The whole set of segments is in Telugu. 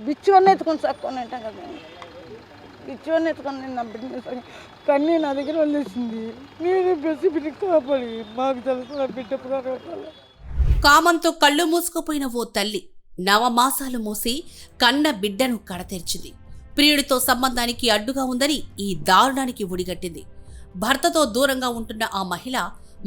బిచ్చువన్నీ ఎత్తుకొని సక్కుని అంటాం కదా, బిచ్చువన్నీ ఎత్తుకొని నేను నా బిడ్డ కన్నీ నా దగ్గర వదిలేసింది. నేను బస్సు బిడ్డ కాపాడి మాకు తెలుసు నా బిడ్డ ప్రారంభాలు. కామంతో కళ్ళు మూసుకుపోయిన ఓ తల్లి నవమాసాలు మోసి కన్న బిడ్డను కడతెర్చింది. ప్రియుడితో సంబంధానికి అడ్డుగా ఉందని ఈ దారుణానికి ఒడిగట్టింది. భర్తతో దూరంగా ఉంటున్న ఆ మహిళ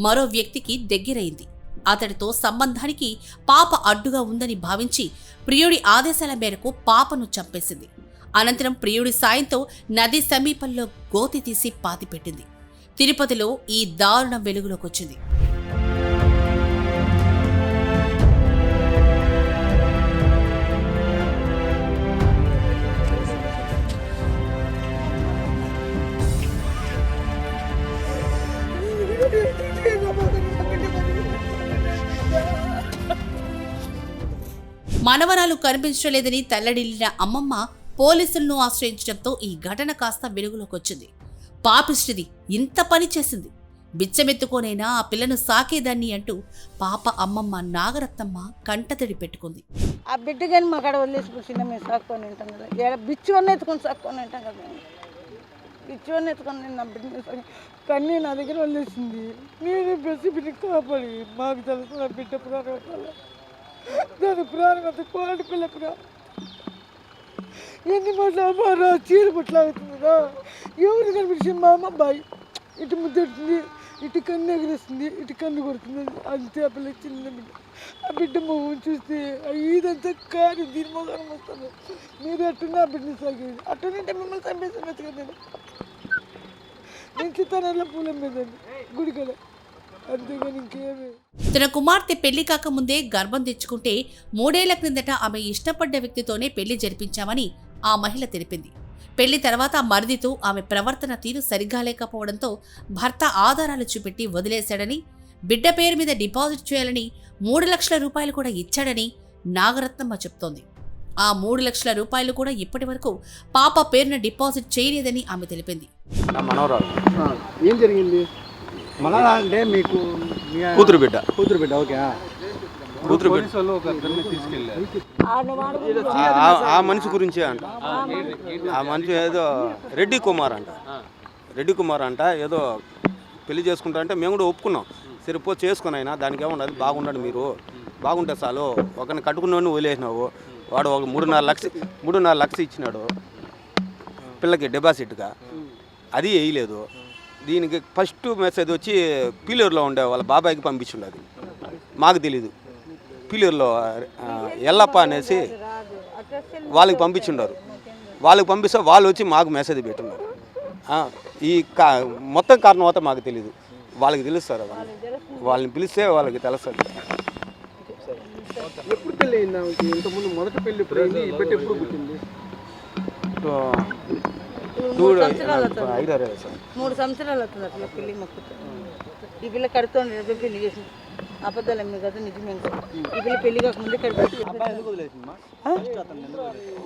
మరో వ్యక్తికి దగ్గరైంది. అతడితో సంబంధానికి పాప అడ్డుగా ఉందని భావించి ప్రియుడి ఆదేశాల మేరకు పాపను చంపేసింది. అనంతరం ప్రియుడి సాయంతో నది సమీపంలో గోతి తీసి పాతిపెట్టింది. తిరుపతిలో ఈ దారుణం వెలుగులోకొచ్చింది. మనవరాలు కనిపించలేదని తల్లడిల్లిన అమ్మమ్మ పోలీసులను ఆశ్రయించడంతో ఈ ఘటన కాస్త వెలుగులోకొచ్చింది. పాపిష్టిది ఇంత పని చేసింది, బిచ్చమెత్తుకోనైనా ఆ పిల్లను సాకేదాన్ని అంటూ పాప అమ్మమ్మ నాగరత్నమ్మ కంటతడి పెట్టుకుంది. ఆ బిడ్డ కానీ మా కాడ వదిలేసి కూర్చున్నా మేము సాక్కొని ఉంటాం కదా, బిచ్చువన్నీ ఎత్తుకొని సాక్కొని ఉంటాం కదా, బిచ్చువన్నీ ఎత్తుకొని నేను నా బిడ్డ కన్నీ నా దగ్గర వదిలేసింది. నేను బస్సు బిడ్డ కాపాడి మాకు తెలుసు నా బిడ్డ ప్రారంభాలు. దాని ప్రాణం అంత కోరటి పిల్ల ప్రాణం ఎన్ని మాట్లాడారా చీర పట్లాగుతుందా, ఎవరు కనిపించింది మా అమ్మ బాయ్ ఇటు ముద్దెడుతుంది, ఇటు కన్ను ఎగిరేస్తుంది, ఇటు కన్ను కొడుతుంది. అంతే ఆ పిల్ల చిన్న బిడ్డ. ఆ బిడ్డ మొహం చూస్తే ఇదంతా కాదు దీని మొహం వస్తుంది. మీరు అట్టున్నా ఆ బిడ్డని సాగేది, అట్టునంటే మిమ్మల్ని చంపేసాను కదా. నేను చిత్తానలో పూలం మీదండి గుడి కదా, అంతేగాని ఇంకేమి. తన కుమార్తె పెళ్లి కాకముందే గర్భం తెచ్చుకుంటే 3 ఏళ్ల క్రిందట ఆమె ఇష్టపడ్డ వ్యక్తితోనే పెళ్లి జరిపించామని ఆ మహిళ తెలిపింది. పెళ్లి తర్వాత మరిదితో ఆమె ప్రవర్తన తీరు సరిగ్గా లేకపోవడంతో భర్త ఆధారాలు చూపెట్టి వదిలేశాడని, బిడ్డ పేరు మీద డిపాజిట్ చేయాలని 3 లక్షల రూపాయలు కూడా ఇచ్చాడని నాగరత్నమ్మ చెప్తోంది. ఆ 3 లక్షల రూపాయలు కూడా ఇప్పటి వరకు పాప పేరున డిపాజిట్ చేయలేదని ఆమె తెలిపింది. ఏం జరిగింది? మనలా అంటే మీకు కూతురు బిడ్డ ఓకే. కూతురు బిడ్డ ఆ మనిషి గురించే అంట. ఆ మనిషి ఏదో రెడ్డి కుమార్ అంట ఏదో పెళ్లి చేసుకుంటా అంటే మేము కూడా ఒప్పుకున్నాం. సరే పో చేసుకుని అయినా దానికి ఏమన్నది, బాగుండండి మీరు, బాగుంటే చాలు, ఒకరిని కట్టుకున్నవాడిని వదిలేసినావు. వాడు ఒక 3.5 లక్షలు ఇచ్చినాడు పిల్లకి డిపాజిట్గా, అది వేయలేదు. దీనికి ఫస్ట్ మెసేజ్ వచ్చి పీలూరులో ఉండే వాళ్ళ బాబాయికి పంపించుండదు, మాకు తెలీదు. పీలూరులో ఎల్లప్ప అనేసి వాళ్ళకి పంపించుండారు. వాళ్ళకి పంపిస్తే వాళ్ళు వచ్చి మాకు మెసేజ్ పెట్టున్నారు. ఈ మొత్తం కారణం అవుతా మాకు తెలీదు, వాళ్ళకి తెలుస్తారు. వాళ్ళని పిలిస్తే వాళ్ళకి తెలుస్తుంది. ఎప్పుడు పెళ్ళి అయిందా? ఇంతకుముందు మొదటి పెళ్ళి ఎప్పుడు అయింది? ఇప్పటి ఎప్పుడు పుట్టింది? 3 సంవత్సరాలు అవుతుంది అట్లా పెళ్ళి. మాకు ఈ పిల్ల కడుతోండి పెళ్లి చేసింది. అబద్ధాలు అమ్మే కదా, నిజమే. ఈ పిల్ల పెళ్లి కాకముందే కడుపు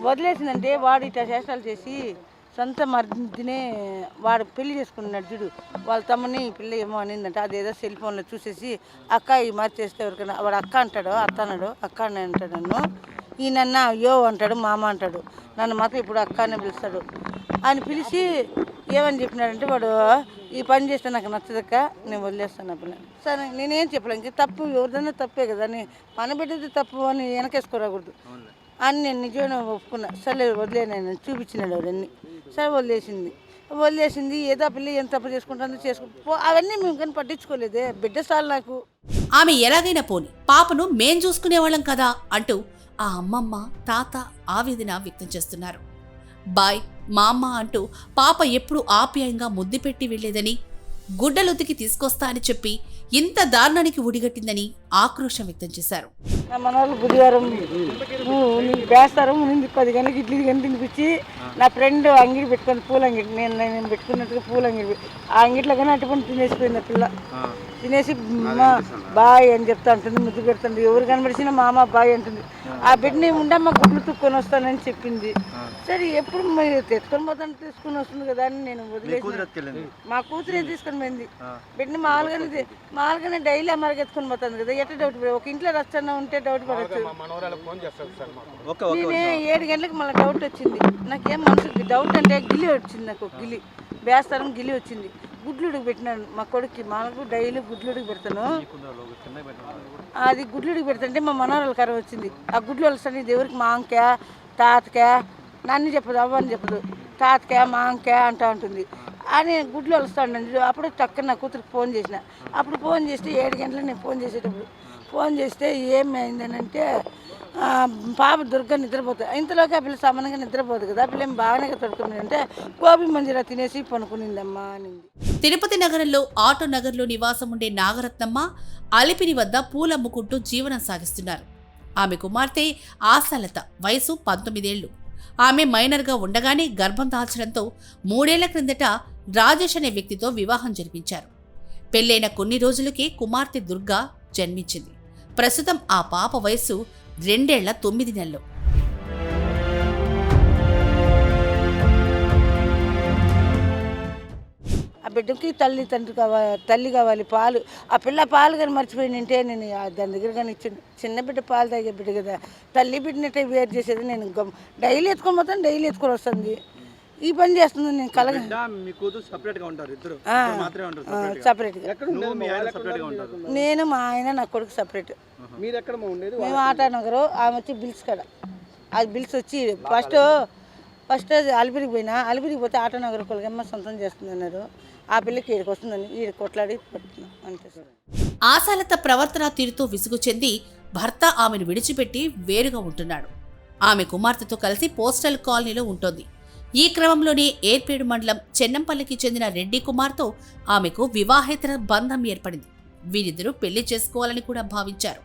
వదిలేసిందంటే వాడు ఇట్లా చేష్టాలు చేసి సొంత మరిదినే వాడు పెళ్లి చేసుకున్నాడు చూడు, వాళ్ళ తమ్ముని ఈ పిల్ల ఏమో అనిందంట. అదేదో సెల్ ఫోన్లో చూసేసి అక్క ఈ మరి చేస్తే ఎవరికైనా వాడు అక్క అంటాడు, అత్త అన్నాడు, అక్క అని అంటాడు. నన్ను ఈ నన్న అయ్యో అంటాడు, మామ అంటాడు. నన్ను మాత్రం ఇప్పుడు అక్క అని పిలుస్తాడు. ఆయన పిలిచి ఏమని చెప్పినాడంటే, వాడు ఈ పని చేస్తే నాకు నచ్చదక్క, నేను వదిలేస్తాను ఆ పిల్లని. సరే నేనేం చెప్పలే, ఇంక తప్పు ఎవరిదైనా తప్పే కదా, అని పని పెట్టేది తప్పు అని వెనకేసుకోరాకూడదు అని నేను నిజమే ఒప్పుకున్నా. సరే వదిలేను చూపించినాడు అవన్నీ. సరే వదిలేసింది. ఏదో పిల్ల ఏం తప్పు చేసుకుంటుందో చేసుకో, అవన్నీ మేము కానీ పట్టించుకోలేదే. బిడ్డ సార్లు నాకు. ఆమె ఎలాగైనా పోని, పాపను మేం చూసుకునేవాళ్ళం కదా అంటూ ఆ అమ్మమ్మ తాత ఆవేదన వ్యక్తం చేస్తున్నారు. బాయ్ మా అమ్మ అంటూ పాప ఎప్పుడూ ఆప్యాయంగా ముద్దు పెట్టి వెళ్లేదని, గుడ్డలుతికి తీసుకొస్తా అని చెప్పి ఇంత దారుణానికి ఒడిగట్టిందని ఆక్రోశం వ్యక్తం చేశారు. మన వాళ్ళు బుధవారం వేస్తారు, 10 గంటలకు ఇడ్లీ కానీ తినిపించి నా ఫ్రెండ్ అంగిడి పెట్టుకొని పూల అంగిడి నేను పెట్టుకున్నట్టుగా పూల అంగిడి ఆ అంగిట్లో కానీ అటువంటి తినేసిపోయింది ఆ పిల్ల. తినేసి బాయ్ అని చెప్తా ఉంటుంది, ముద్దు పెడుతుంది. ఎవరు కనబడిసినా మామ బాయ్ అంటుంది. ఆ బిడ్డని ఉండమ్మ గుడ్లు తుక్కొని వస్తానని చెప్పింది. సరే ఎప్పుడు తెచ్చుకొని పోతాను తీసుకొని వస్తుంది కదా అని నేను వదిలేసి మా కూతురే తీసుకొని పోయింది. బిడ్డని మామూలుగానే డైలీ అమ్మకి ఎత్తుకొని పోతాను కదా, ఎట్లా డౌట్ పడ ఒక ఇంట్లో రచ్చన్న ఉంటే డౌట్ పడచ్చు. నేనే 7 గంటలకు మళ్ళీ డౌట్ వచ్చింది. నాకేం మనసుకి డౌట్ అంటే గిల్లి వచ్చింది, నాకు ఒక గిల్లి బేస్తారం గిల్లి వచ్చింది. గుడ్లుడికి పెట్టినాను మా కొడుక్కి, మాకు డైలీ గుడ్లుడికి పెడతాను. అది గుడ్లుడికి పెడుతుంటే మా మనవరాలు కర్ర వచ్చింది. ఆ గుడ్లు వస్తాను దేవుడికి మాంకా తాతకా నన్ను చెప్పదు, అవ్వని చెప్పదు, తాతకా మాంకా అంటూ ఉంటుంది. అని గుడ్లు వస్తాను. అప్పుడు టక్కన నా కూతురికి ఫోన్ చేసిన. అప్పుడు ఫోన్ చేస్తే 7 గంటలకు నేను ఫోన్ చేసేటప్పుడు ఫోన్ చేస్తే ఏమైందని అంటే పాప దుర్గా నిద్రపోతుంది. ఇంతలోకి ఆ పిల్ల సమానంగా నిద్రపోదు కదా, ఆ పిల్ల ఏం బాగానే తడుకుంది అంటే గోబీ మంజీరా తినేసి పనుకునిందమ్మా అనింది. తిరుపతి నగరంలో ఆటో నగర్లో నివాసం ఉండే నాగరత్నమ్మ అలిపిరి వద్ద పూలమ్ముకుంటూ జీవనం సాగిస్తున్నారు. ఆమె కుమార్తె ఆశాలత వయసు 19 ఏళ్లు. ఆమె మైనర్గా ఉండగానే గర్భం దాల్చడంతో 3 ఏళ్ల క్రిందట రాజేష్ అనే వ్యక్తితో వివాహం జరిపించారు. పెళ్లైన కొన్ని రోజులకే కుమార్తె దుర్గా జన్మించింది. ప్రస్తుతం ఆ పాప వయసు 2 ఏళ్ల 9 నెలలు. ఆ బిడ్డకి తల్లి కావాలి, పాలు. ఆ పిల్ల పాలు కానీ మర్చిపోయిందంటే నేను దాని దగ్గర కానీ చిన్న బిడ్డ పాలు తాగే బిడ్డ కదా, తల్లి బిడ్డనట్టే వేరు చేసేది. నేను డైలీ ఎత్తుకొని పోతాను, డైలీ ఎత్తుకొని వస్తుంది. ఈ పని చేస్తుంది. నేను సపరేట్గా నేను మా ఆయన నా కొడుకు సపరేట్. మేము ఆటో నగరు, ఆమె వచ్చి బిల్స్ కాడ. అది బిల్స్ వచ్చి ఫస్ట్ అలిపిరికి పోయినా, అలిపిరికి పోతే ఆటో నగర్ కొలగమ్మ సొంతం చేస్తుంది అన్నారు. ఆ పిల్లకి ఈడికి వస్తుందని ఈడ కొట్లాడి పెడుతున్నాం అంతే సార్. ఆశాలత ప్రవర్తన తీరుతో విసుగు చెంది భర్త ఆమెను విడిచిపెట్టి వేరుగా ఉంటున్నాడు. ఆమె కుమార్తెతో కలిసి పోస్టల్ కాలనీలో ఉంటోంది. ఈ క్రమంలోనే ఏర్పేడు మండలం చెన్నంపల్లికి చెందిన రెడ్డి కుమార్తో ఆమెకు వివాహేతర బంధం ఏర్పడింది. వీరిద్దరూ పెళ్లి చేసుకోవాలని కూడా భావించారు.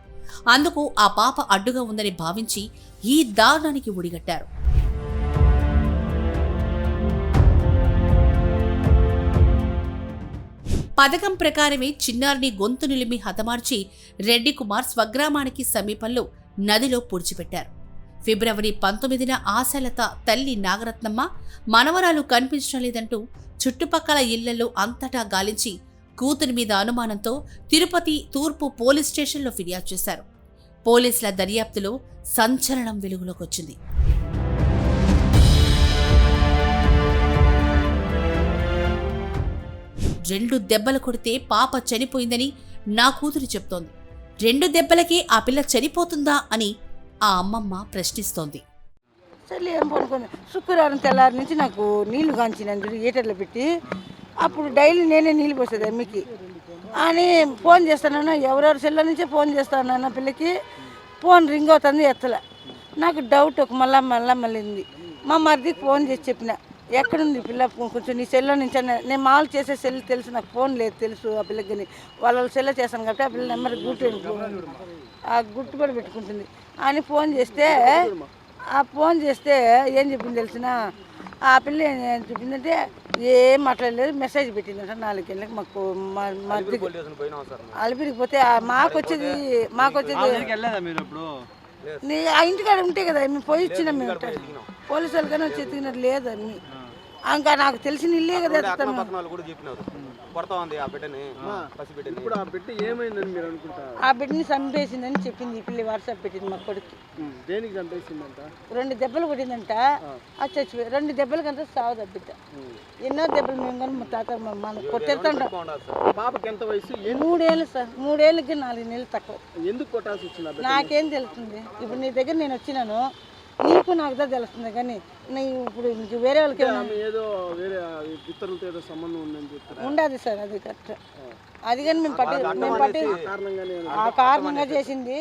అందుకు ఆ పాప అడ్డుగా ఉందని భావించి ఈ దారుణానికి ఒడిగట్టారు. పథకం ప్రకారమే చిన్నారిని గొంతు నిలిమి హతమార్చి రెడ్డి కుమార్ స్వగ్రామానికి సమీపంలో నదిలో పూడ్చిపెట్టారు. ఫిబ్రవరి 19న ఆశాలత తల్లి నాగరత్నమ్మ మనవరాలు కనిపించడం లేదంటూ చుట్టుపక్కల ఇళ్లలో అంతటా గాలించి కూతురి మీద అనుమానంతో తిరుపతి తూర్పు పోలీస్ స్టేషన్లో ఫిర్యాదు చేశారు. పోలీసుల దర్యాప్తులో సంచలనం వెలుగులోకి వచ్చింది. 2 దెబ్బలు కొడితే పాప చనిపోయిందని నా కూతురు చెప్తోంది. 2 దెబ్బలకే ఆ పిల్ల చనిపోతుందా అని ఆ అమ్మమ్మ ప్రశ్నిస్తోంది. సరే ఏం పడుకుంది. శుక్రవారం తెల్లారి నుంచి నాకు నీళ్లు కాంచినందు హీటర్లో పెట్టి అప్పుడు డైలీ నేనే నీళ్ళు పోసేది అమ్మకి అని ఫోన్ చేస్తానన్నా. ఎవరెవరి సెల్ల నుంచే ఫోన్ చేస్తానన్న పిల్లకి ఫోన్ రింగ్ అవుతుంది, ఎత్తలే. నాకు డౌట్ ఒక మళ్ళీ మా మరిదికి ఫోన్ చేసి చెప్పిన, ఎక్కడుంది పిల్ల కొంచెం నీ సెల్లో నుంచి. నేను మామూలు చేసే సెల్ తెలుసు, నాకు ఫోన్ లేదు తెలుసు ఆ పిల్లకి. కానీ వాళ్ళ సెల్లో చేస్తాను కాబట్టి ఆ పిల్ల నెంబర్ గుర్తు కూడా పెట్టుకుంటుంది అని ఫోన్ చేస్తే ఏం చెప్పింది తెలిసిన, ఆ పిల్ల ఏం చెప్పిందంటే ఏం మాట్లాడలేదు, మెసేజ్ పెట్టిందంట 4 గంటలకు. మాకు అలిపిరికి పోతే మాకు వచ్చేది ఆ ఇంటికాడ ఉంటే కదా మేము పోయి ఇచ్చినాం. మేము పోలీసు వాళ్ళు కానీ వచ్చి ఎత్తుకున్నట్టు లేదు అన్ని. ఇంకా నాకు తెలిసిన ఇల్లే కదా. ఆ బిడ్డని చంపేసిందని చెప్పింది ఈ పిల్లి. వాట్సాప్ పెట్టింది మా కొడుకు. 2 దెబ్బలు కొట్టిందంట, అది చచ్చిపోయి 2 దెబ్బలకంతా సావదు ఆ బిడ్డ. ఎన్నో దెబ్బలు మేము కానీ మా తాత మన కొట్టేస్తుంటాం. 3 ఏళ్ళు సార్, 3 ఏళ్ళకి 4 నెలలు తక్కువ. ఎందుకు కొట్టాల్సి వచ్చింది నాకేం తెలుస్తుంది. ఇప్పుడు నీ దగ్గర నేను వచ్చినాను, నీకు నాకు తెలుస్తుంది. కానీ ఇప్పుడు వేరే వాళ్ళకి ఉండదు సార్. అది కరెక్ట్. అది కానీ మేము పట్టి ఆ కారణంగా చేసింది.